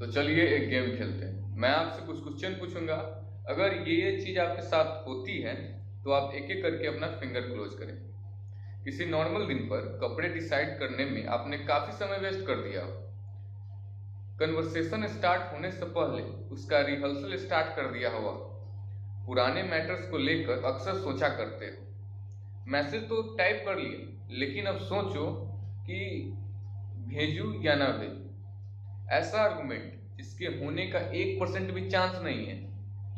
तो चलिए एक गेम खेलते हैं। मैं आपसे कुछ क्वेश्चन पूछूंगा। अगर ये चीज आपके साथ होती है तो आप एक एक करके अपना फिंगर क्लोज करें। किसी नॉर्मल दिन पर कपड़े डिसाइड करने में आपने काफी समय वेस्ट कर दिया हो। कन्वर्सेशन स्टार्ट होने से पहले उसका रिहर्सल स्टार्ट कर दिया होगा। पुराने मैटर्स को लेकर अक्सर सोचा करते हो। मैसेज तो टाइप कर लिए, लेकिन अब सोचो कि भेजूं या ना भेजूं। ऐसा आर्गुमेंट जिसके होने का 1% भी चांस नहीं है,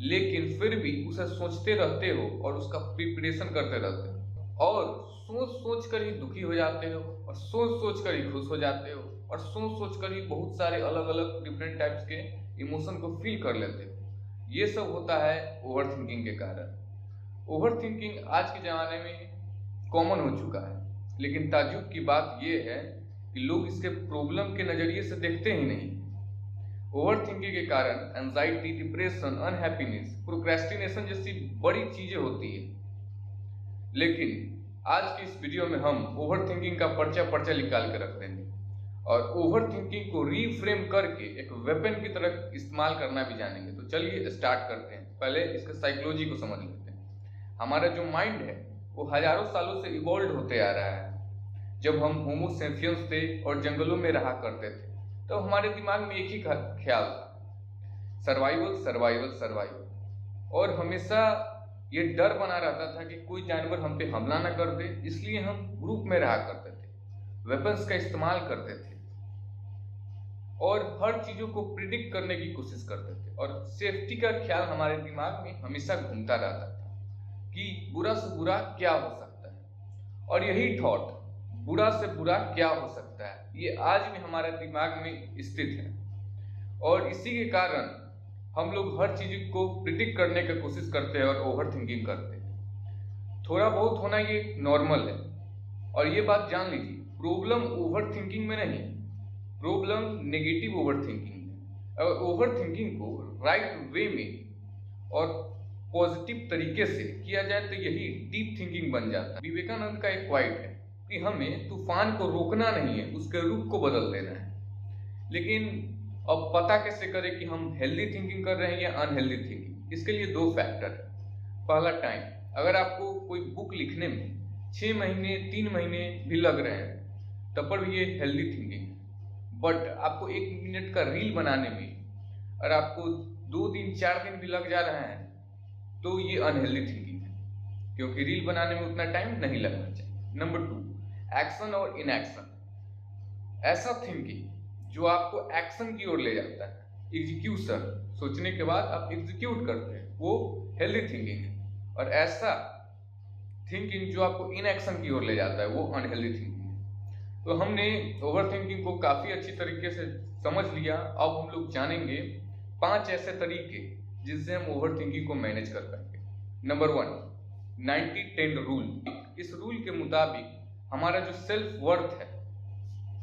लेकिन फिर भी उसे सोचते रहते हो और उसका प्रिपरेशन करते रहते हो, और सोच सोच कर ही दुखी हो जाते हो, और सोच सोच कर ही खुश हो जाते हो, और सोच सोच कर ही बहुत सारे अलग अलग डिफरेंट टाइप्स के इमोशन को फील कर लेते हो। ये सब होता है ओवर थिंकिंग के कारण। ओवर थिंकिंग आज के ज़माने में कॉमन हो चुका है, लेकिन ताज्जुब की बात यह है कि लोग इसके प्रॉब्लम के नज़रिए से देखते ही नहीं। ओवर थिंकिंग के कारण एंजाइटी, डिप्रेशन, अनहैप्पीनेस, प्रोक्रेस्टिनेशन जैसी बड़ी चीजें होती है। लेकिन आज की इस वीडियो में हम ओवर थिंकिंग का पर्चा निकाल के रख देंगे और ओवर थिंकिंग को रीफ्रेम करके एक वेपन की तरह इस्तेमाल करना भी जानेंगे। तो चलिए स्टार्ट करते हैं। पहले इसके साइकोलॉजी को समझ लेते हैं। हमारा जो माइंड है वो हजारों सालों से इवॉल्व होते आ रहा है। जब हम होमो सेपियंस थे और जंगलों में रहा करते थे, तो हमारे दिमाग में एक ही ख्याल था, सर्वाइवल सर्वाइवल सर्वाइवल। और हमेशा ये डर बना रहता था कि कोई जानवर हम पे हमला ना कर दे, इसलिए हम ग्रुप में रहा करते थे, वेपन्स का इस्तेमाल करते थे और हर चीजों को प्रिडिक्ट करने की कोशिश करते थे, और सेफ्टी का ख्याल हमारे दिमाग में हमेशा घूमता रहता था कि बुरा से बुरा क्या हो सकता है। और यही थॉट, बुरा से बुरा क्या हो सकता है, ये आज भी हमारे दिमाग में स्थित है। और इसी के कारण हम लोग हर चीज को प्रिडिक्ट करने की कोशिश करते हैं और ओवर थिंकिंग करते हैं। थोड़ा बहुत होना ये नॉर्मल है, और ये बात जान लीजिए, प्रॉब्लम ओवर थिंकिंग में नहीं, प्रॉब्लम नेगेटिव ओवर थिंकिंग में। अगर ओवर थिंकिंग को राइट वे में और पॉजिटिव तरीके से किया जाए तो यही डीप थिंकिंग बन जाता है। विवेकानंद का एक क्वाइट है कि हमें तूफान को रोकना नहीं है, उसके रुख को बदल देना है। लेकिन अब पता कैसे करें कि हम हेल्दी थिंकिंग कर रहे हैं या अनहेल्दी थिंकिंग? इसके लिए दो फैक्टर है। पहला, टाइम। अगर आपको कोई बुक लिखने में 6 महीने 3 महीने भी लग रहे हैं, तब पर भी ये हेल्दी थिंकिंग है। बट आपको 1 मिनट का रील बनाने में और आपको 2 दिन 4 दिन भी लग जा रहा है, तो ये अनहेल्दी थिंकिंग है, क्योंकि रील बनाने में उतना टाइम नहीं लगना चाहिए। नंबर 2, एक्शन और इनएक्शन। ऐसा थिंकिंग जो आपको एक्शन की ओर ले जाता है, एग्जीक्यूशन, सोचने के बाद आप एग्जीक्यूट करते हैं, वो हेल्दी थिंकिंग है। और ऐसा थिंकिंग जो आपको इनएक्शन की ओर ले जाता है, वो अनहेल्दी थिंकिंग है। तो हमने ओवर थिंकिंग को काफी अच्छी तरीके से समझ लिया। अब हम लोग जानेंगे 5 ऐसे तरीके जिससे हम ओवर थिंकिंग को मैनेज कर पाएंगे। Number 1, 90-10 rule. इस रूल के मुताबिक हमारा जो सेल्फ वर्थ है,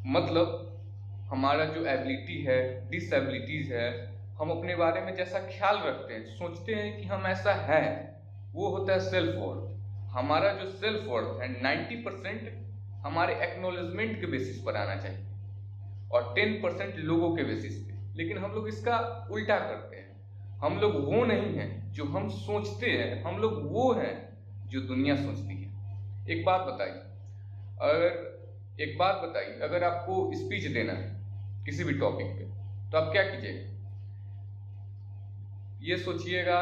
मतलब हमारा जो एबिलिटी है, डिसएबिलिटीज है, हम अपने बारे में जैसा ख्याल रखते हैं, सोचते हैं कि हम ऐसा है, वो होता है सेल्फ वर्थ। हमारा जो सेल्फ वर्थ है 90% हमारे एक्नॉलेजमेंट के बेसिस पर आना चाहिए और 10% लोगों के बेसिस पे। लेकिन हम लोग इसका उल्टा करते हैं। हम लोग वो नहीं हैं जो हम सोचते हैं, हम लोग वो हैं जो दुनिया सोचती है। एक बात बताइए, अगर आपको स्पीच देना है किसी भी टॉपिक पे, तो आप क्या कीजिएगा? ये सोचिएगा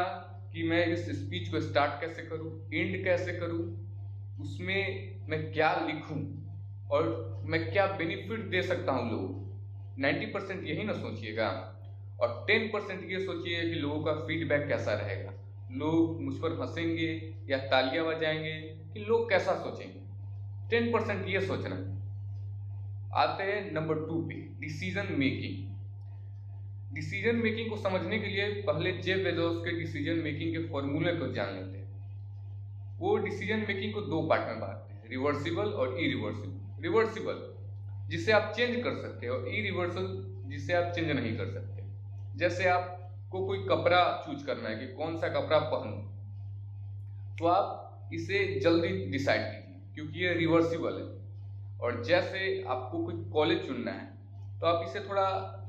कि मैं इस स्पीच को स्टार्ट कैसे करूं, एंड कैसे करूं, उसमें मैं क्या लिखूं और मैं क्या बेनिफिट दे सकता हूं लोगों को। 90% यही ना सोचिएगा, और 10% ये सोचिए कि लोगों का फीडबैक कैसा रहेगा, लोग मुझ पर हंसेंगे या तालियां बजाएंगे, कि लोग कैसा सोचेंगे। 10% ये सोचना। आते हैं नंबर 2 पे, डिसीजन मेकिंग। डिसीजन मेकिंग को समझने के लिए पहले जेफ बेजोस के डिसीजन मेकिंग के फॉर्मूले को जान लेते हैं। वो डिसीजन मेकिंग को 2 पार्ट में बांटते हैं, रिवर्सिबल और इरिवर्सिबल। रिवर्सिबल जिसे आप चेंज कर सकते हो, और इरिवर्सिबल जिसे आप चेंज नहीं कर सकते। जैसे आपको कोई कपड़ा चूज करना है कि कौन सा कपड़ा पहनूं, तो आप इसे जल्दी डिसाइड कीजिए क्योंकि ये रिवर्सिबल है। और जैसे आपको कोई कॉलेज चुनना है, तो आप इसे थोड़ा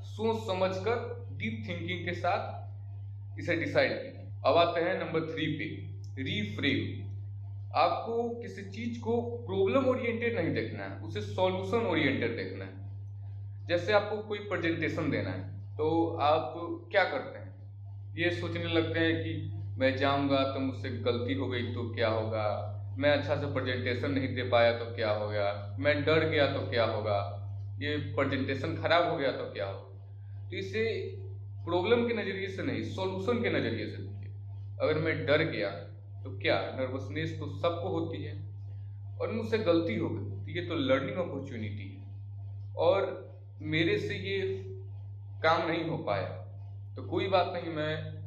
सोच समझकर डीप थिंकिंग के साथ इसे डिसाइड कीजिए। अब आते हैं नंबर 3 पे, रीफ्रेम। आपको किसी चीज को प्रॉब्लम ओरिएंटेड नहीं देखना है, उसे सॉल्यूशन ओरिएंटेड देखना है। जैसे आपको कोई प्रेजेंटेशन देना है तो आप क्या करते हैं, ये सोचने लगते हैं कि मैं जाऊंगा तो मुझसे गलती हो गई तो क्या होगा, मैं अच्छा से प्रेजेंटेशन नहीं दे पाया तो क्या हो गया, मैं डर गया तो क्या होगा, ये प्रेजेंटेशन खराब हो गया तो क्या होगा। तो इसे प्रॉब्लम के नजरिए से नहीं, सॉल्यूशन के नजरिए से देखिए। अगर मैं डर गया तो क्या, नर्वसनेस तो सबको होती है, और मुझसे गलती हो गई तो ये तो लर्निंग अपॉर्चुनिटी है, और मेरे से ये काम नहीं हो पाया तो कोई बात नहीं, मैं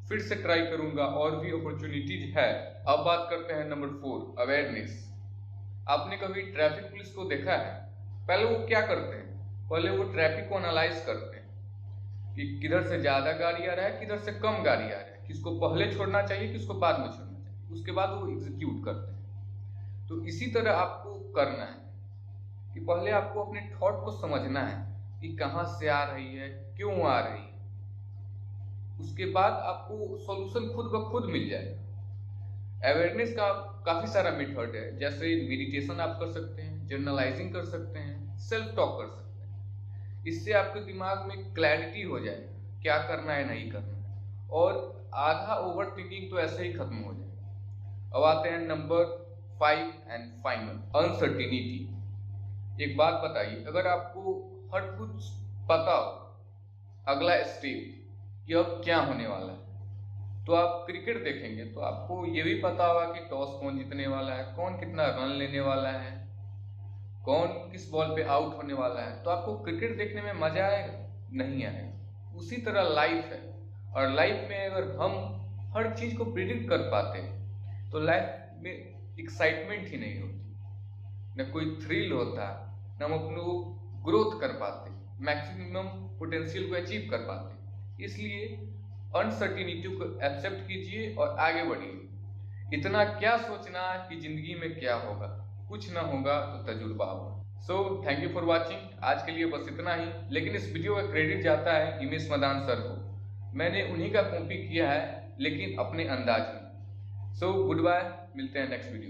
फिर से ट्राई करूंगा, और भी अपॉर्चुनिटीज है। अब बात करते हैं नंबर 4, अवेयरनेस। आपने कभी ट्रैफिक पुलिस को देखा है? पहले वो क्या करते हैं, पहले वो ट्रैफिक को एनालाइज करते हैं कि किधर से ज्यादा गाड़ी आ रहा है, किधर से कम गाड़ी आ रहा है, किसको पहले छोड़ना चाहिए, किसको बाद में छोड़ना चाहिए, उसके बाद वो एग्जीक्यूट करते हैं। तो इसी तरह आपको करना है कि पहले आपको अपने थॉट को समझना है कि कहाँ से आ रही है, क्यों आ रही है, उसके बाद आपको सॉल्यूशन खुद ब खुद मिल जाएगा। अवेयरनेस का काफी सारा मेथड है, जैसे मेडिटेशन आप कर सकते हैं, जर्नलाइजिंग कर सकते हैं, सेल्फ टॉक कर सकते हैं। इससे आपके दिमाग में क्लैरिटी हो जाएगा क्या करना है, नहीं करना है, और आधा ओवर थिंकिंग तो ऐसे ही खत्म हो जाएगा। अब आते हैं नंबर 5 एंड फाइनल, अनसर्टिनिटी। एक बात बताइए, अगर आपको हर कुछ पता हो, अगला स्टेप कि अब क्या होने वाला है, तो आप क्रिकेट देखेंगे तो आपको ये भी पता होगा कि टॉस कौन जीतने वाला है, कौन कितना रन लेने वाला है, कौन किस बॉल पे आउट होने वाला है, तो आपको क्रिकेट देखने में मजा आएगा? नहीं आएगा। उसी तरह लाइफ है, और लाइफ में अगर हम हर चीज को प्रिडिक्ट कर पाते हैं तो लाइफ में एक्साइटमेंट ही नहीं होती, न कोई थ्रिल होता, न हम अपने ग्रोथ कर पाते, मैक्सिमम पोटेंशियल को अचीव कर पाते। इसलिए अनसर्टिनिटी को एक्सेप्ट कीजिए और आगे बढ़िए। इतना क्या सोचना कि जिंदगी में क्या होगा, कुछ ना होगा तो तजुर्बा होगा। So thank you for watching. आज के लिए बस इतना ही, लेकिन इस वीडियो का क्रेडिट जाता है हिमेश मदान सर को। मैंने उन्हीं का कॉपी किया है, लेकिन अपने अंदाज में। सो गुड बाय, मिलते हैं नेक्स्ट वीडियो।